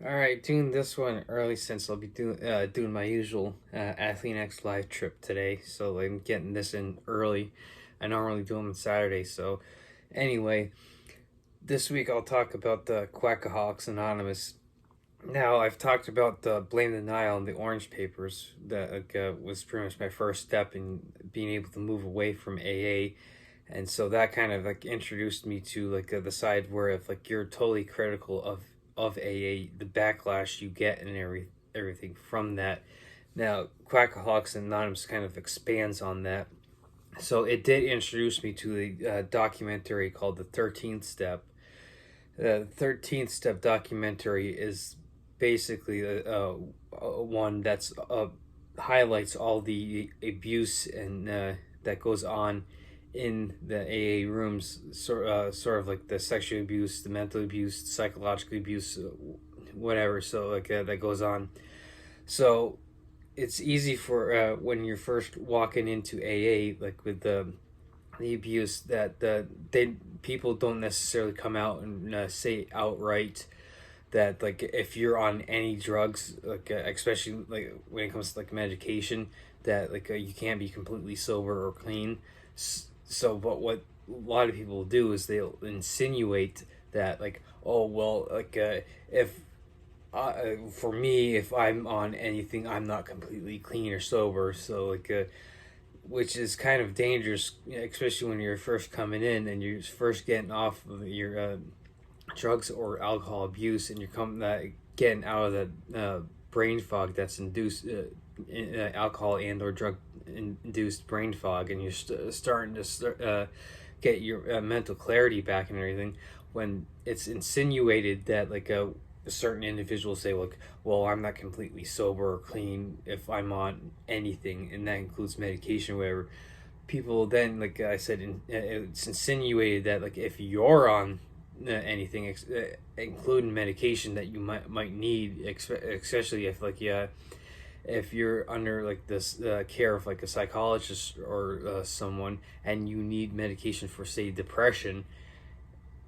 All right, doing this one early since I'll be doing my usual Athlete X live trip today. So I'm getting this in early. I normally do them on Saturday. So anyway, this week I'll talk about the Quackaholics Anonymous. Now I've talked about the blame denial and the orange papers. That was pretty much my first step in being able to move away from AA. And so that kind of like introduced me to the side where if like you're totally critical of AA, the backlash you get and everything from that. Now, Quackaholics Anonymous kind of expands on that. So it did introduce me to the documentary called The 13th Step. The 13th Step documentary is basically one that's highlights all the abuse and that goes on in the AA rooms, sort of like the sexual abuse, the mental abuse, the psychological abuse, whatever. So that goes on. So it's easy for when you're first walking into AA, like with the abuse, that they people don't necessarily come out and say outright that like if you're on any drugs, especially like when it comes to like medication, that you can't be completely sober or clean. So, but what a lot of people do is they'll insinuate that like, oh well, if for me, if I'm on anything, I'm not completely clean or sober. So which is kind of dangerous, especially when you're first coming in and you're first getting off of your drugs or alcohol abuse, and you're getting out of the brain fog that's induced alcohol and or drug induced brain fog, and you're starting to get your mental clarity back and everything. When it's insinuated that certain individuals say, like, well, I'm not completely sober or clean if I'm on anything, and that includes medication or whatever. People then, like I said, it's insinuated that like if you're on anything, including medication that you might need, especially if if you're under like this care of like a psychologist or someone, and you need medication for say depression.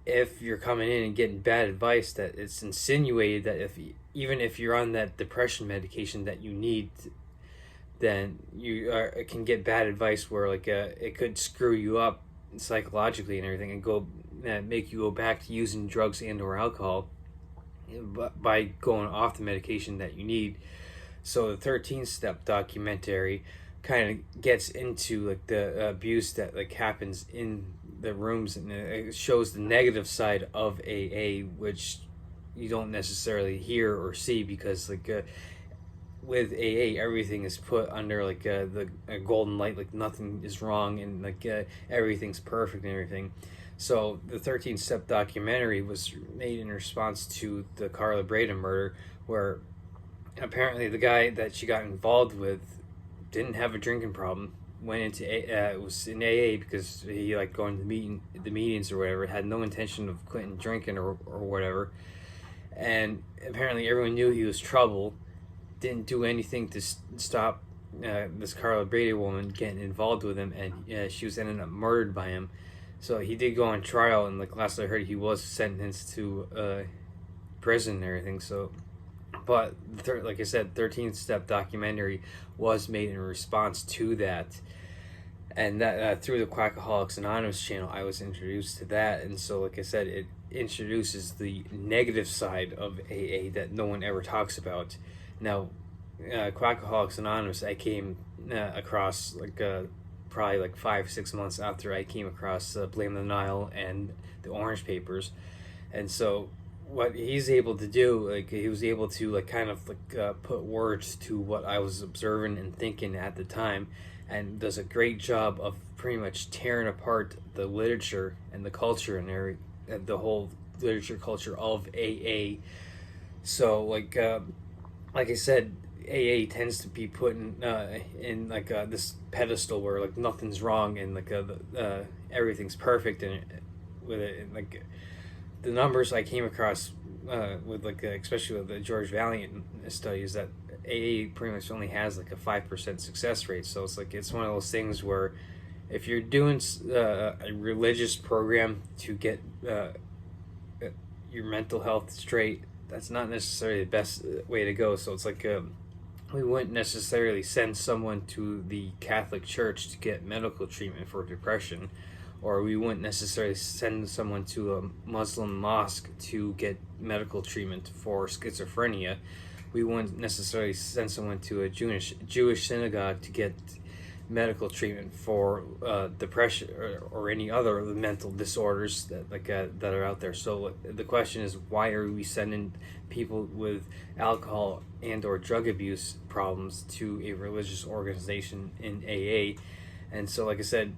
If you're coming in and getting bad advice, that it's insinuated that if even if you're on that depression medication that you need, then can get bad advice where it could screw you up psychologically and everything, and go make you go back to using drugs and or alcohol by going off the medication that you need. So the 13 step documentary kind of gets into like the abuse that like happens in the rooms, and it shows the negative side of AA, which you don't necessarily hear or see because with AA, everything is put under the golden light, like nothing is wrong, and everything's perfect and everything. So the 13 step documentary was made in response to the Carla Breda murder, where apparently the guy that she got involved with didn't have a drinking problem. Went into it was in AA because he liked going to the meetings or whatever. Had no intention of quitting drinking or whatever. And apparently everyone knew he was trouble. Didn't do anything to stop this Carla Brady woman getting involved with him, and she was ended up murdered by him. So he did go on trial, and like last I heard, he was sentenced to prison and everything. So, but like I said, 13th Step documentary was made in response to that, and that through the Quackaholics Anonymous channel, I was introduced to that, and so like I said, it introduces the negative side of AA that no one ever talks about. Now, Quackaholics Anonymous, I came across probably like 5-6 months after I came across Blame the Nile and the Orange Papers, and so what he's able to do, like he was able to kind of put words to what I was observing and thinking at the time, and does a great job of pretty much tearing apart the literature and the culture and the whole literature culture of AA. So like I said, AA tends to be put in this pedestal where like nothing's wrong, and everything's perfect, and with it, and, the numbers I came across with especially with the George Valiant studies, that AA pretty much only has like a 5% success rate. So it's one of those things where if you're doing a religious program to get your mental health straight, that's not necessarily the best way to go. So it's like we wouldn't necessarily send someone to the Catholic Church to get medical treatment for depression, or we wouldn't necessarily send someone to a Muslim mosque to get medical treatment for schizophrenia. We wouldn't necessarily send someone to a Jewish synagogue to get medical treatment for depression or any other mental disorders that are out there. So the question is, why are we sending people with alcohol and or drug abuse problems to a religious organization in AA? And so, like I said,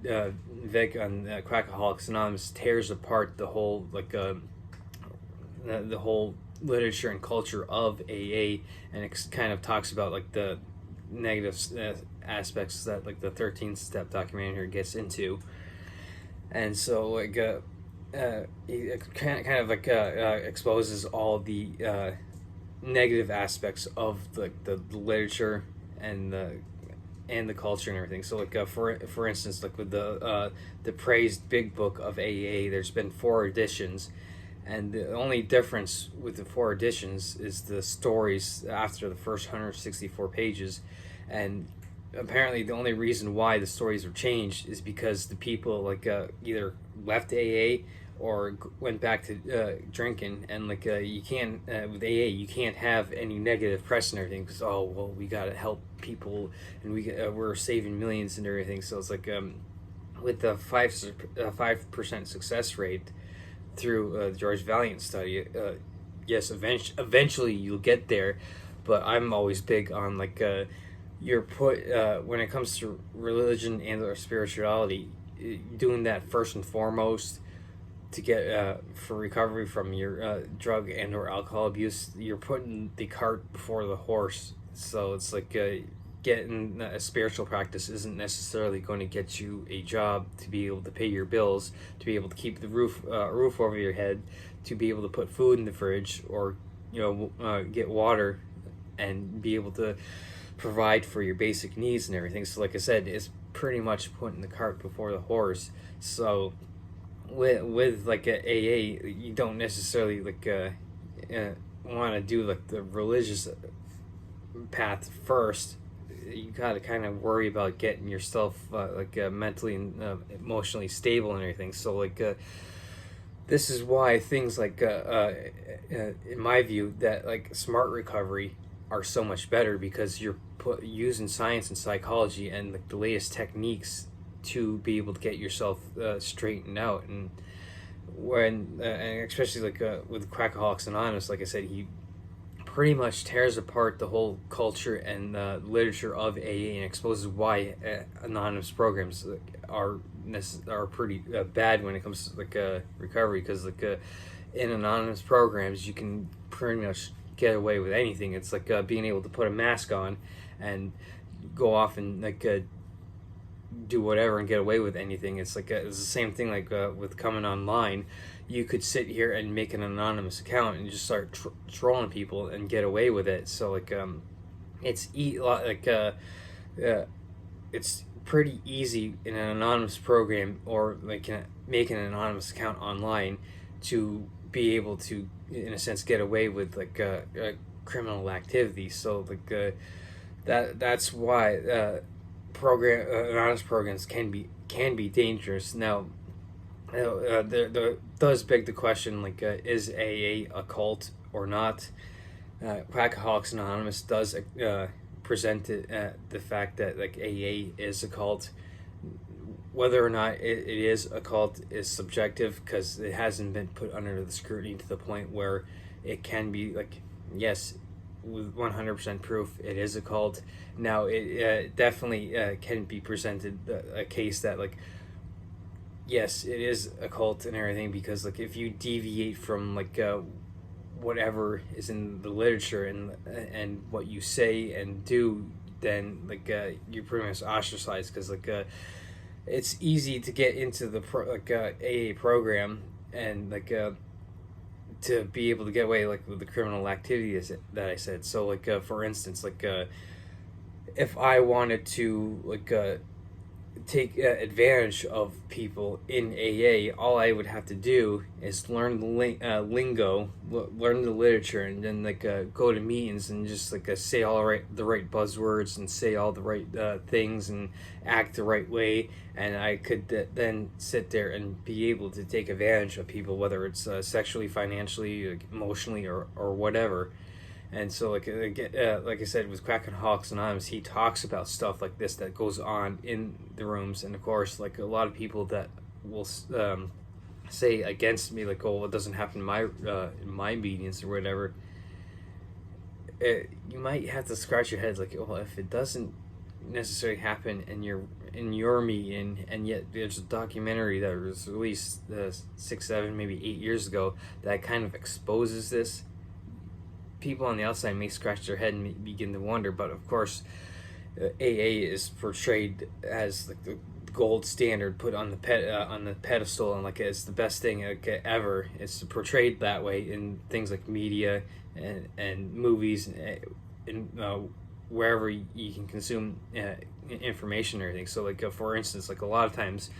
Vic on Quackaholics Anonymous tears apart the whole the whole literature and culture of AA, and it kind of talks about like the negative aspects that like the 13th step documentary gets into. And so like it kind of like exposes all the negative aspects of the literature and the culture and everything. So like for instance, like with the praised big book of AA, there's been 4 editions, and the only difference with the 4 editions is the stories after the first 164 pages. And apparently the only reason why the stories were changed is because the people like either left AA or went back to drinking. And like you can't with AA you can't have any negative press and everything, because we gotta help people and we're saving millions and everything. So it's like with the 5% success rate through the George Valiant study, yes, eventually you'll get there. But I'm always big on like you're put when it comes to religion and or spirituality, doing that first and foremost to get for recovery from your drug and or alcohol abuse. You're putting the cart before the horse. So it's like getting a spiritual practice isn't necessarily going to get you a job to be able to pay your bills, to be able to keep the roof over your head, to be able to put food in the fridge, or get water and be able to provide for your basic needs and everything. So like I said, it's pretty much putting the cart before the horse. So with like a AA, you don't necessarily like want to do like the religious path first. You gotta kind of worry about getting yourself mentally and emotionally stable and everything. So like this is why things like in my view that like smart recovery are so much better, because you're using science and psychology and like the latest techniques to be able to get yourself straightened out. And when and especially like with Quackaholics Anonymous, like I said, he pretty much tears apart the whole culture and literature of AA and exposes why anonymous programs are pretty bad when it comes to like recovery. Because like in anonymous programs, you can pretty much get away with anything. It's like being able to put a mask on and go off and like do whatever and get away with anything. It's like it's the same thing like with coming online. You could sit here and make an anonymous account and just start trolling people and get away with it. So like it's it's pretty easy in an anonymous program, or like make an anonymous account online, to be able to in a sense get away with like criminal activity. So like that's why anonymous programs can be dangerous. Now there does beg the question, like is AA a cult or not? Quackaholics Anonymous does present the fact that like AA is a cult. Whether or not it is a cult is subjective, because it hasn't been put under the scrutiny to the point where it can be like, yes, with 100% proof it is a cult. Now it definitely can be presented a case that like, yes, it is a cult and everything, because like if you deviate from like whatever is in the literature and what you say and do, then like you're pretty much ostracized. Because like it's easy to get into the AA program and like to be able to get away like with the criminal activities that I said. So like for instance, like if I wanted to like take advantage of people in AA. All I would have to do is learn the lingo, learn the literature, and then go to meetings and just say all the right buzzwords and say all the right things and act the right way, and I could then sit there and be able to take advantage of people, whether it's sexually, financially, emotionally, or whatever. And so, like I said, with Quackaholics Anonymous, he talks about stuff like this that goes on in the rooms. And of course, like a lot of people that will say against me, like, "Oh, it doesn't happen in my meetings or whatever." You might have to scratch your heads, like, "Oh, if it doesn't necessarily happen in your meeting, and yet there's a documentary that was released 6, 7, maybe 8 years ago that kind of exposes this." People on the outside may scratch their head and begin to wonder, but of course, AA is portrayed as like the gold standard, put on the pedestal, and like it's the best thing ever. It's portrayed that way in things like media and movies and wherever you can consume information or anything. So for instance, like a lot of times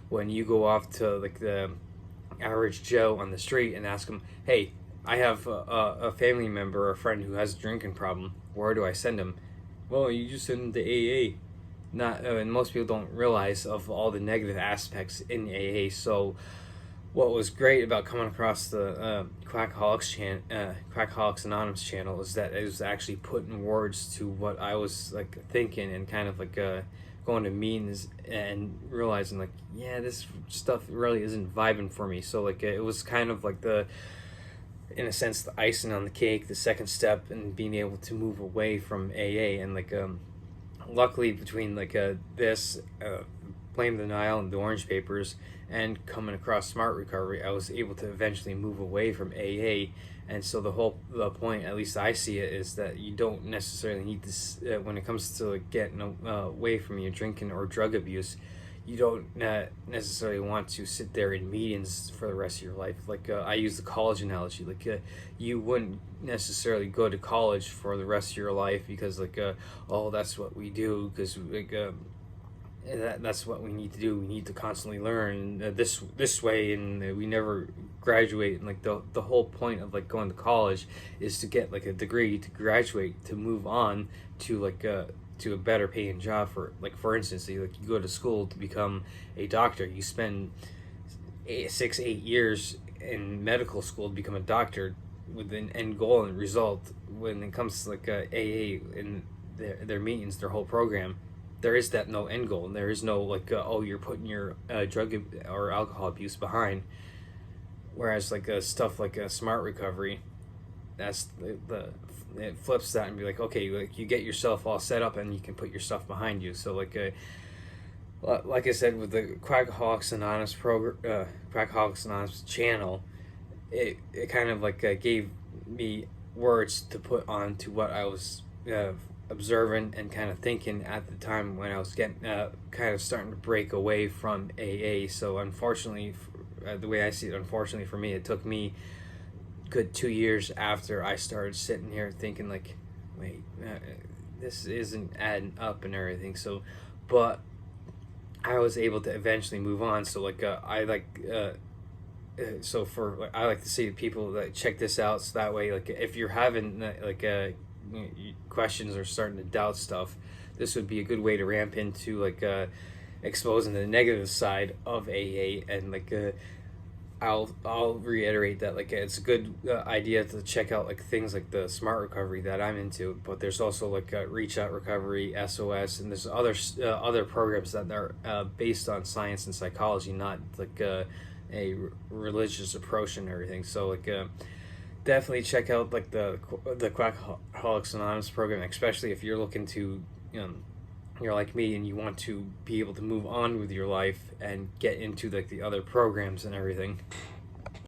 when you go off to like the average Joe on the street and ask them, "Hey, I have a family member or a friend who has a drinking problem. Where do I send him?" "Well, you just send him to AA." Not, and most people don't realize of all the negative aspects in AA. So, what was great about coming across the Quackaholics Anonymous channel is that it was actually putting words to what I was like thinking, and kind of going to meetings and realizing like, yeah, this stuff really isn't vibing for me. So it was kind of like in a sense, the icing on the cake, the second step in being able to move away from AA. And luckily between this blame denial and the orange papers and coming across smart recovery, I was able to eventually move away from AA. And so the point, at least I see it, is that you don't necessarily need to when it comes to getting away from your drinking or drug abuse, you don't necessarily want to sit there in meetings for the rest of your life. I use the college analogy. You wouldn't necessarily go to college for the rest of your life because oh, that's what we do, because that's what we need to do. We need to constantly learn this way, and we never graduate. And the whole point of going to college is to get a degree, to graduate, to move on to a better paying job. For instance, you go to school to become a doctor. You spend 8 years in medical school to become a doctor with an end goal and result. When it comes to AA in their meetings, their whole program, there is that no end goal, and there is no oh, you're putting your drug or alcohol abuse behind. Whereas stuff like smart recovery, that's it flips that and be okay, you get yourself all set up and you can put your stuff behind you. So like I said, with the Quackaholics Anonymous Quackaholics Anonymous channel, it kind of gave me words to put on to what I was observing and kind of thinking at the time when I was getting kind of starting to break away from AA. So unfortunately, the way I see it, unfortunately for me, it took me good 2 years after I started sitting here thinking wait, this isn't adding up and everything. So, but I was able to eventually move on. So I like to see people that check this out, so that way if you're having questions or starting to doubt stuff, this would be a good way to ramp into exposing the negative side of AA. And I'll reiterate that it's a good idea to check out things like the smart recovery that I'm into, but there's also reach out recovery, SOS, and there's other programs that are based on science and psychology, not a religious approach and everything. So definitely check out the Quackaholics Anonymous program, especially if you're looking to you're like me and you want to be able to move on with your life and get into the other programs and everything.